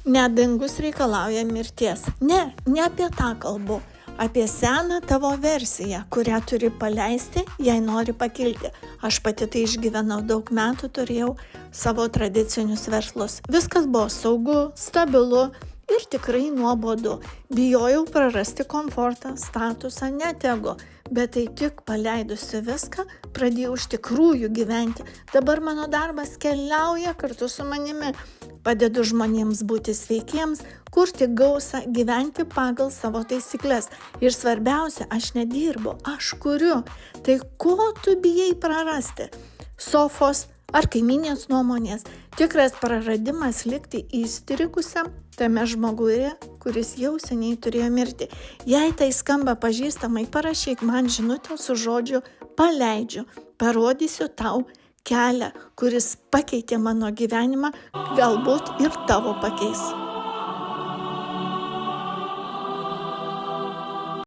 Net dangus reikalauja mirties. Ne apie tą kalbu. Apie seną tavo versiją, kurią turi paleisti, jei nori pakilti. Aš pati tai išgyvenau, daug metų turėjau savo tradicinius verslus. Viskas buvo saugu, stabilu ir tikrai nuobodu. Bijojau prarasti komfortą, statusą, net ego. Bet tai tik paleidusi viską, pradėjau iš tikrųjų gyventi. Dabar mano darbas keliauja kartu su manimi. Padedu žmonėms būti sveikiems, kurti gausą, gyventi pagal savo taisyklės. Ir svarbiausia, aš nedirbu, aš kuriu. Tai ko tu bijai prarasti? Sofos ar kaiminės nuomonės? Tikras praradimas likti įstrigusiam tame žmoguje, kuris jau seniai turėjo mirti. Jei tai skamba pažįstamai, parašyk man žinutę su žodžiu paleidžiu. Parodysiu tau kelią, kuris pakeitė mano gyvenimą, galbūt ir tavo pakeis.